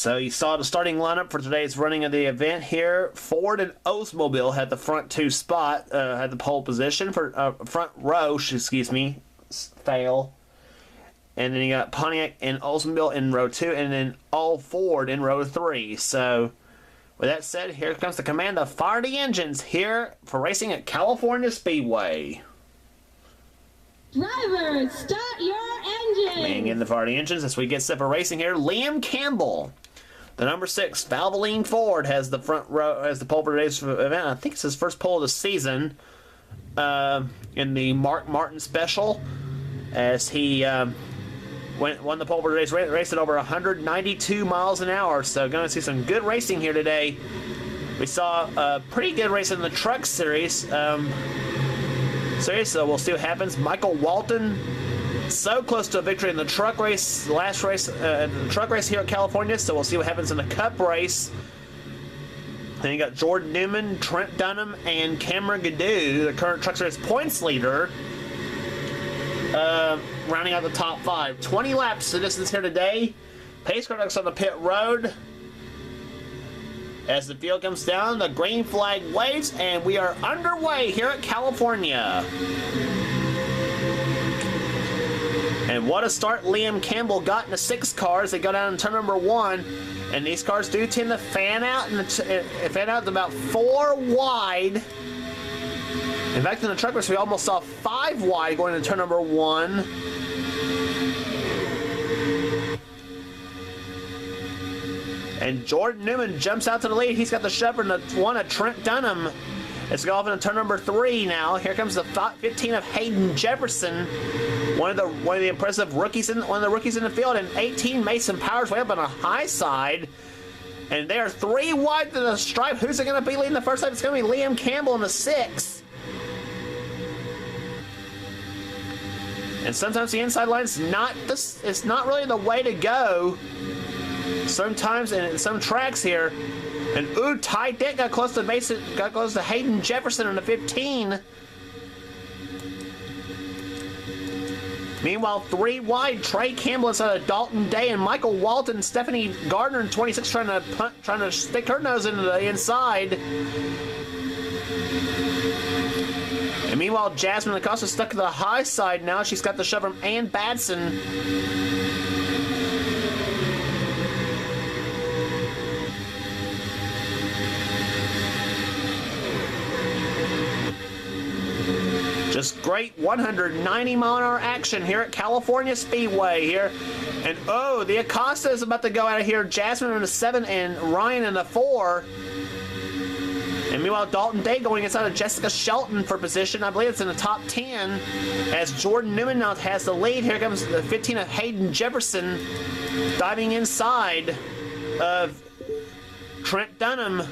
So you saw the starting lineup for today's running of the event here. Ford and Oldsmobile had the front two spot, had the pole position for front row, excuse me, fail. And then you got Pontiac and Oldsmobile in row 2, and then all Ford in row 3. So with that said, here comes the command to fire the engines here for racing at California Speedway. Drivers, start your engines! And getting the fire the engines as we get set for racing here. Liam Campbell, the number 6 Valvoline Ford, has the front row, has the pole for today's event. I think it's his first pole of the season in the Mark Martin Special, as he won the pole for today's race at over 192 miles an hour. So going to see some good racing here today. We saw a pretty good race in the truck series. So we'll see what happens. Michael Walton, so close to a victory in the truck race, last race, the truck race here at California. So we'll see what happens in the Cup race. Then you got Jordan Newman, Trent Dunham, and Cameron Gaddu, the current truck series points leader, rounding out the top 5. 20 laps to distance here today. Pace car on the pit road. As the field comes down, the green flag waves, and we are underway here at California. And what a start Liam Campbell got in the 6 cars. They go down in turn number 1, and these cars do tend to fan out, and fan out to about 4 wide. In fact, in the truck race, we almost saw 5 wide going into turn number 1. And Jordan Newman jumps out to the lead. He's got the Shepherd and the 1 of Trent Dunham. Let's go off into turn number 3 now. Here comes the 15 of Hayden Jefferson, one of the impressive rookies one of the rookies in the field, and 18 Mason Powers way up on the high side. And they are 3 wide to the stripe. Who's it going to be leading the first lap? It's going to be Liam Campbell in the 6. And sometimes the inside line is it's not really the way to go. Sometimes in some tracks here, and tight Dick got close to Hayden Jefferson in the 15. Meanwhile, 3 wide, Trey Campbell inside of Dalton Day, and Michael Walton, Stephanie Gardner in 26 trying to stick her nose into the inside. And meanwhile, Jasmine Acosta stuck to the high side now. She's got the shove from Ann Batson. Just great 190 mile an hour action here at California Speedway here. And the Acosta is about to go out of here. Jasmine in the 7 and Ryan in the 4. And meanwhile, Dalton Day going inside of Jessica Shelton for position. I believe it's in the top 10. As Jordan Newman now has the lead. Here comes the 15 of Hayden Jefferson diving inside of Trent Dunham.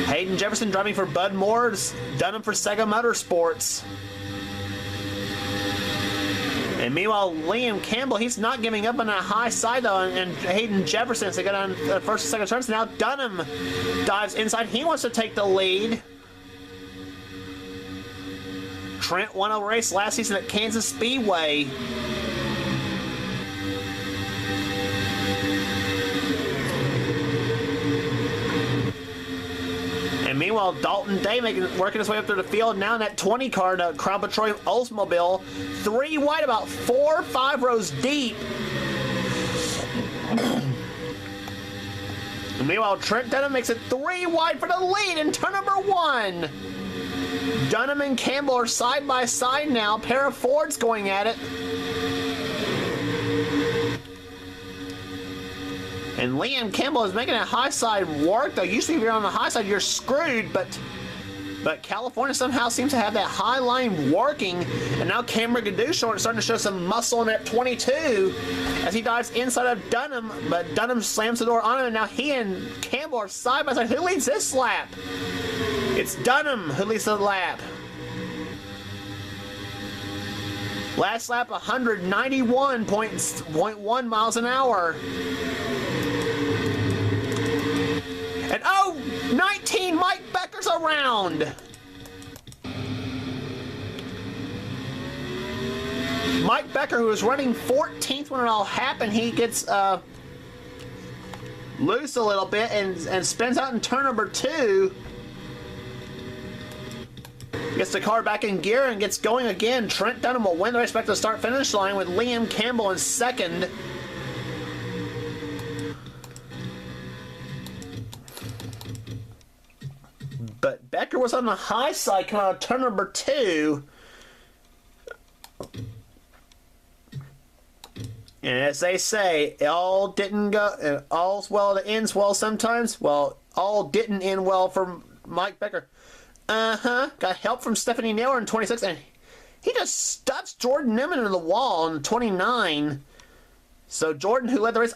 Hayden Jefferson driving for Bud Moore's, Dunham for Sega Motorsports. And meanwhile, Liam Campbell, he's not giving up on that high side though, and Hayden Jefferson, so they go down the first and second turns. Now Dunham dives inside. He wants to take the lead. Trent won a race last season at Kansas Speedway. And meanwhile, Dalton Day working his way up through the field. Now in that 20 car, the Crown Petroleum Oldsmobile. 3 wide, about 4 or 5 rows deep. And meanwhile, Trent Dunham makes it 3 wide for the lead in turn number 1. Dunham and Campbell are side by side now. A pair of Fords going at it. And Liam Campbell is making that high side work, though. Usually if you're on the high side, you're screwed, but California somehow seems to have that high line working. And now Cameron Gaddu starting to show some muscle in that 22 as he dives inside of Dunham, but Dunham slams the door on him, and now he and Campbell are side by side. Who leads this lap? It's Dunham who leads the lap. Last lap, 191.1 miles an hour. And 19, Mike Becker's around. Mike Becker, who was running 14th when it all happened, he gets loose a little bit and spins out in turn number 2. Gets the car back in gear and gets going again. Trent Dunham will win the race back to the start-finish line with Liam Campbell in second. But Becker was on the high side coming out of turn number 2. And as they say, it all didn't go, all's well that ends well sometimes. Well, all didn't end well for Mike Becker. Got help from Stephanie Naylor in 26, and he just stuffs Jordan Newman into the wall in 29. So Jordan, who led the race,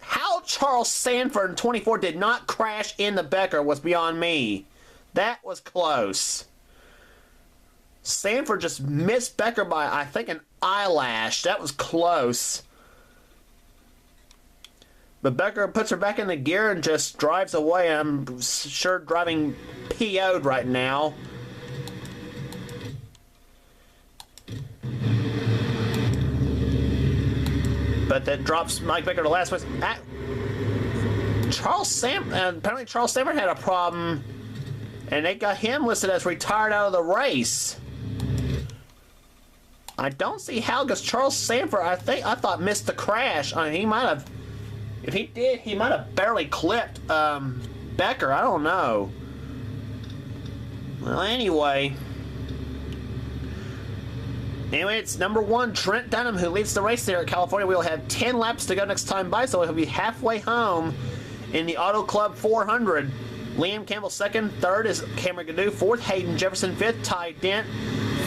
how Charles Sanford in 24 did not crash into Becker was beyond me. That was close. Sanford just missed Becker by, I think, an eyelash. That was close. But Becker puts her back in the gear and just drives away. I'm sure driving PO'd right now. But that drops Mike Becker to last place. Apparently Charles Sanford had a problem, and they got him listed as retired out of the race. I don't see how, because Charles Sanford, I thought missed the crash. I mean, he might have. If he did, he might have barely clipped Becker. I don't know. Well, anyway, it's number 1, Trent Dunham, who leads the race there at California. We'll have 10 laps to go next time by, so he'll be halfway home in the Auto Club 400. Liam Campbell second, third is Cameron Gaddu, fourth Hayden Jefferson, fifth Ty Dent.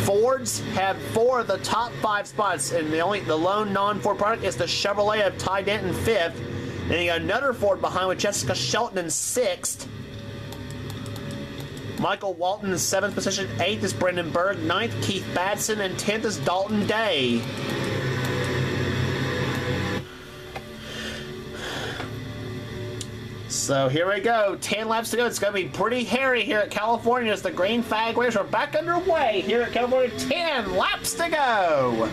Fords have 4 of the top 5 spots, and the lone non-Ford product is the Chevrolet of Ty Dent in 5th. Then you got another Ford behind with Jessica Shelton in 6th. Michael Walton in 7th position. 8th is Brendan Berg. 9th, Keith Batson. And 10th is Dalton Day. So here we go. 10 laps to go. It's going to be pretty hairy here at California as the green flag race are back underway here at California. 10 laps to go.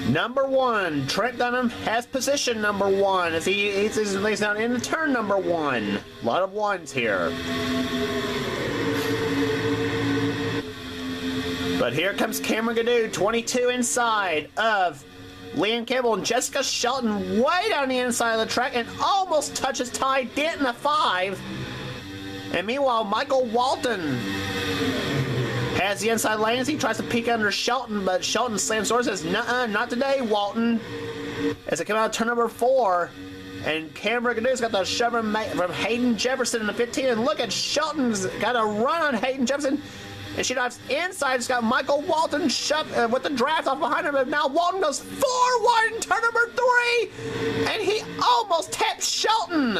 Number 1, Trent Dunham has position number 1 as he lays down into turn number 1. A lot of ones here. But here comes Cameron Gaddu, 22 inside of Liam Campbell, and Jessica Shelton way down the inside of the track and almost touches Ty Dent in the 5. And meanwhile, Michael Walton has the inside lane as he tries to peek under Shelton, but Shelton slams doors and says, "Nuh-uh, not today, Walton." As they come out of turn number 4, and Cameron Gaddu's got the shove from Hayden Jefferson in the 15, and look at Shelton's got a run on Hayden Jefferson, and she dives inside. It's got Michael Walton shoved with the draft off behind him, but now Walton goes 4 wide in turn number 3, and he almost taps Shelton.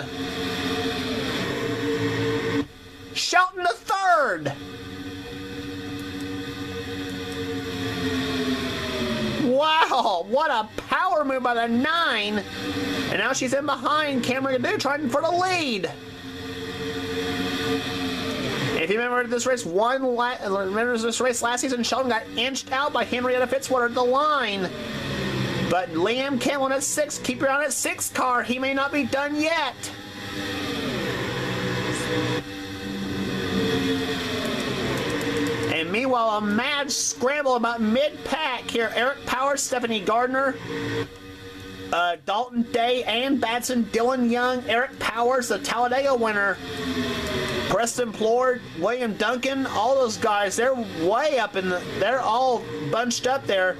Shelton the 3rd. Wow, what a power move by the 9. And now she's in behind Cameron Gaddu trying for the lead. If you remember this race last season, Shelton got inched out by Henrietta Fitzwater at the line. But Liam Campbell at 6. Keep your eye on at 6 car. He may not be done yet. And meanwhile, a mad scramble about mid-pack here. Eric Powers, Stephanie Gardner, Dalton Day, Ann Batson, Dylan Young, Eric Powers, the Talladega winner, Preston Plord, William Duncan, all those guys, they're way up they're all bunched up there.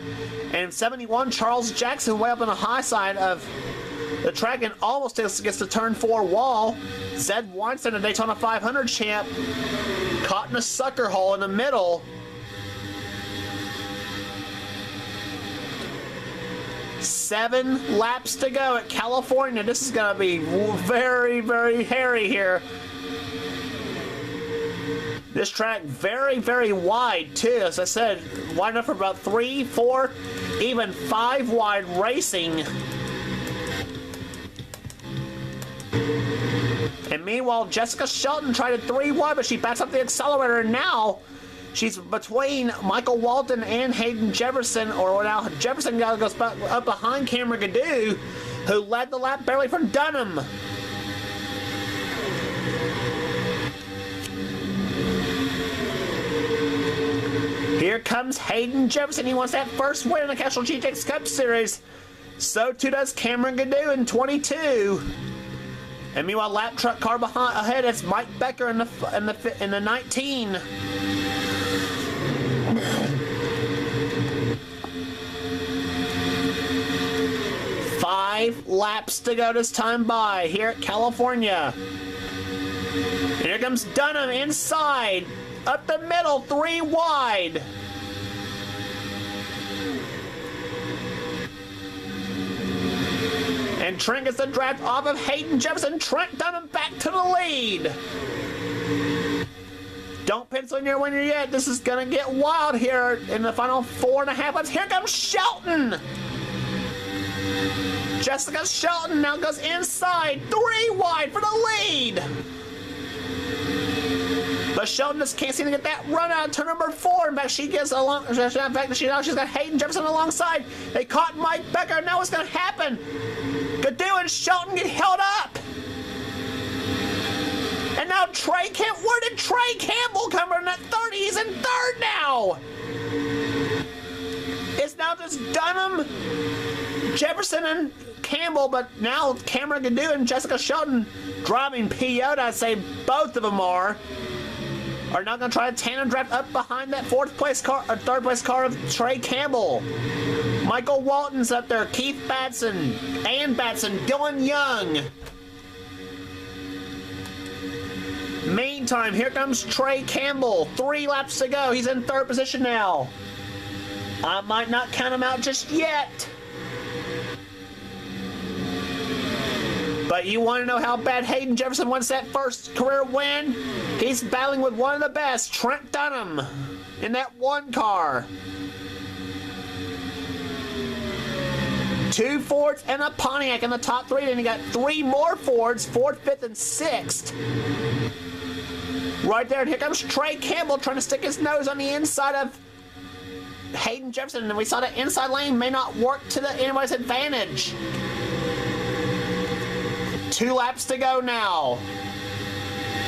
And 71, Charles Jackson, way up on the high side of the track and almost gets to turn 4 wall. Zed Weinstein, the Daytona 500 champ, caught in a sucker hole in the middle. Seven laps to go at California. This is going to be very, very hairy here. This track very, very wide too. As I said, wide enough for about 3, 4, even 5 wide racing. And meanwhile, Jessica Shelton tried a 3 wide, but she backs up the accelerator, and now She's between Michael Walton and Hayden Jefferson, or now Jefferson goes up behind Cameron Gaddu, who led the lap barely from Dunham. Here comes Hayden Jefferson. He wants that first win in the Castrol GTX Cup Series. So too does Cameron Gaddu in 22. And meanwhile, lap truck car ahead. It's Mike Becker in the 19. Five laps to go this time by here at California. And here comes Dunham inside. Up the middle, 3 wide. And Trent gets the draft off of Hayden Jefferson. Trent Dunham back to the lead. Don't pencil in your winner yet. This is going to get wild here in the final 4.5 laps. Here comes Shelton. Jessica Shelton now goes inside. 3 wide for the lead. But Shelton just can't seem to get that run out of turn number 4. In fact, she gets along. In fact, she's got Hayden Jefferson alongside. They caught Mike Becker. Now what's going to happen? Gaddu and Shelton get held up. And now Trey Campbell. Where did Trey Campbell come from? At 30, he's in 3rd now. It's now just Dunham, Jefferson, and Campbell, but now Cameron Gaddu and Jessica Shelton driving P.O. I'd say both of them are now going to try to tandem draft up behind that 3rd place car of Trey Campbell. Michael Walton's up there, Keith Batson, Ann Batson, Dylan Young. Meantime, here comes Trey Campbell. 3 laps to go. He's in 3rd position now. I might not count him out just yet. But you want to know how bad Hayden Jefferson wants that first career win? He's battling with one of the best, Trent Dunham, in that 1 car. 2 Fords and a Pontiac in the top 3. Then you got 3 more Fords, 4th, 5th, and 6th. Right there, and here comes Trey Campbell trying to stick his nose on the inside of Hayden Jefferson. And we saw that inside lane may not work to anybody's advantage. 2 laps to go now.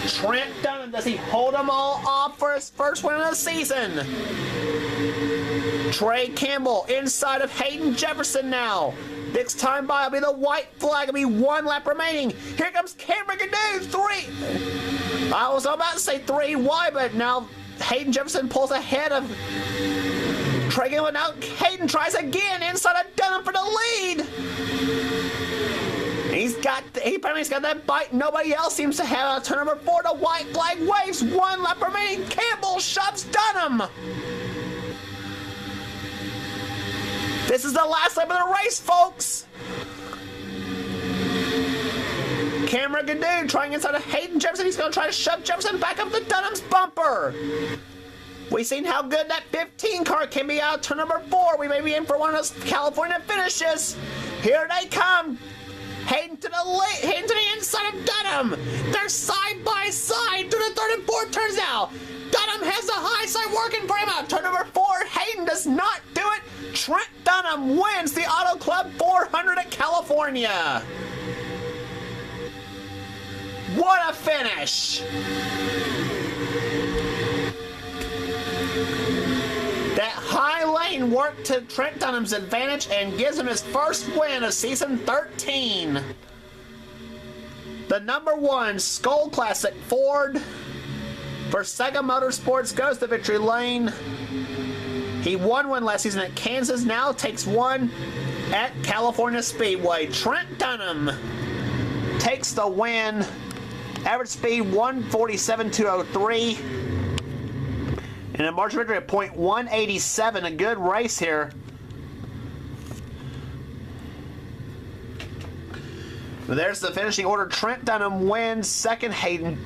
Trent Dunham, does he hold them all off for his first win of the season? Trey Campbell inside of Hayden Jefferson now. Next time by will be the white flag. It'll be 1 lap remaining. Here comes Cameron Gaddu, 3. I was about to say 3 wide, but now Hayden Jefferson pulls ahead of Trey Campbell. Now Hayden tries again inside of Dunham for the lead. He apparently got that bite nobody else seems to have. Turn number 4, the white flag waves. 1 lap remaining. Campbell shoves Dunham. This is the last lap of the race, folks. Cameron Gaddu trying inside of Hayden Jefferson. He's going to try to shove Jefferson back up to Dunham's bumper. We've seen how good that 15 car can be out of turn number 4. We may be in for one of those California finishes. Here they come. Hayden to the inside of Dunham. They're side by side through the 3rd and 4th turns now. Dunham has the high side working for him out. Turn number 4. Hayden does not do it. Trent Dunham wins the Auto Club 400 at California. What a finish. That high lane worked to Trent Dunham's advantage and gives him his first win of season 13. The number 1 Skull Classic Ford for Sega Motorsports goes to victory lane. He won one last season at Kansas, now takes one at California Speedway. Trent Dunham takes the win. Average speed 147.203. And a margin victory of .187, a good race here. There's the finishing order. Trent Dunham wins. Second, Hayden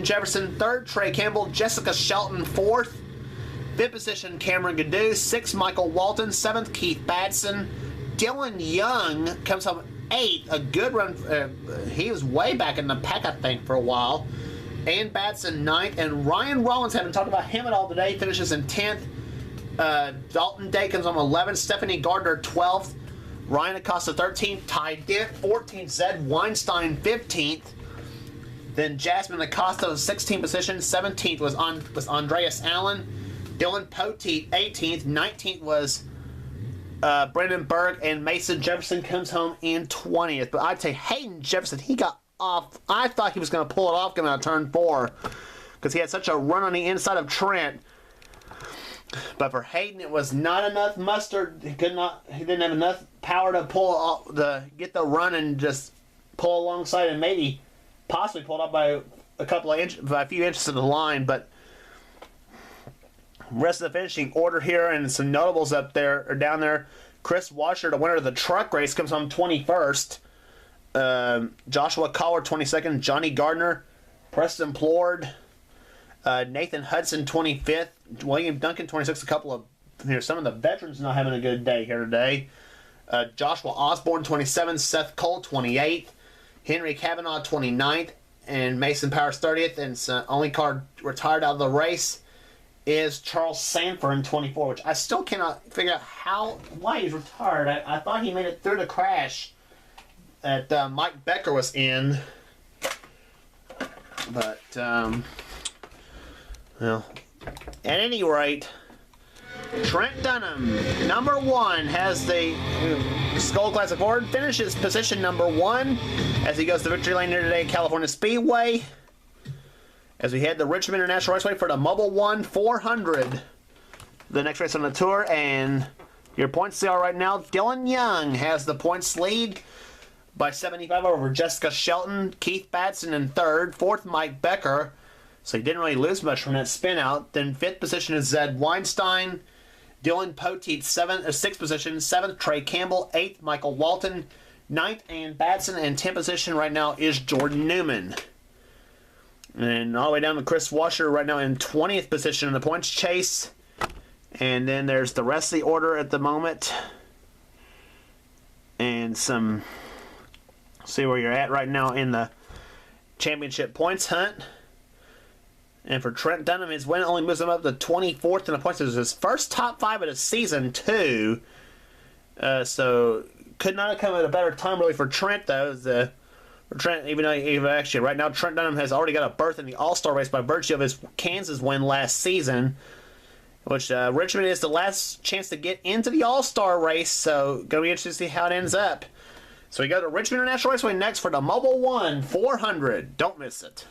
Jefferson. 3rd, Trey Campbell. Jessica Shelton, 4th. 5th position, Cameron Gaddu. 6th, Michael Walton. 7th, Keith Batson. Dylan Young comes home 8th. A good run. He was way back in the pack, I think, for a while. Ian Batson 9th, and Ryan Rollins, haven't talked about him at all today, finishes in 10th. Dalton Day comes on 11th. Stephanie Gardner 12th. Ryan Acosta 13th. Ty Dent 14th. Zed Weinstein 15th. Then Jasmine Acosta was 16th position. 17th was Andreas Allen. Dylan Poteet 18th. 19th was Brendan Berg, and Mason Jefferson comes home in 20th. But I'd say Hayden Jefferson, he got off. I thought he was going to pull it off coming out of turn 4 because he had such a run on the inside of Trent. But for Hayden, it was not enough mustard. He didn't have enough power to get the run and just pull alongside, and maybe possibly pulled up by a few inches to the line. But rest of the finishing order here, and some notables up there or down there. Chris Washer, the winner of the truck race, comes home 21st. Joshua Collar 22nd. Johnny Gardner, Preston Plord, Nathan Hudson 25th. William Duncan 26th. Some of the veterans not having a good day here today. Joshua Osborne 27th. Seth Cole 28th. Henry Kavanaugh 29th. And Mason Powers 30th. And only car retired out of the race is Charles Sanford in 24, which I still cannot figure out why he's retired. I thought he made it through the crash that Mike Becker was in. But, well, at any rate, Trent Dunham, number 1, has the Skull Classic Award, finishes position number 1 as he goes to victory lane here today at California Speedway. As we head to Richmond International Raceway for the Mobile 1 400, the next race on the tour. And your points are right now, Dylan Young has the points lead by 75 over Jessica Shelton. Keith Batson in 3rd. 4th, Mike Becker. So he didn't really lose much from that spin out. Then 5th position is Zed Weinstein. Dylan Poteet, 6th position. 7th, Trey Campbell. 8th, Michael Walton. 9th, Ian Batson. And 10th position right now is Jordan Newman. And all the way down to Chris Washer right now in 20th position in the points chase. And then there's the rest of the order at the moment. And see where you're at right now in the championship points hunt. And for Trent Dunham, his win only moves him up to 24th in the points. It was his first top 5 of the season, too. So could not have come at a better time, really, for Trent, though. Trent, even actually right now Trent Dunham has already got a berth in the All-Star race by virtue of his Kansas win last season, which Richmond is the last chance to get into the All-Star race, so going to be interesting to see how it ends up. So we go to Richmond International Raceway next for the Mobile 1 400. Don't miss it.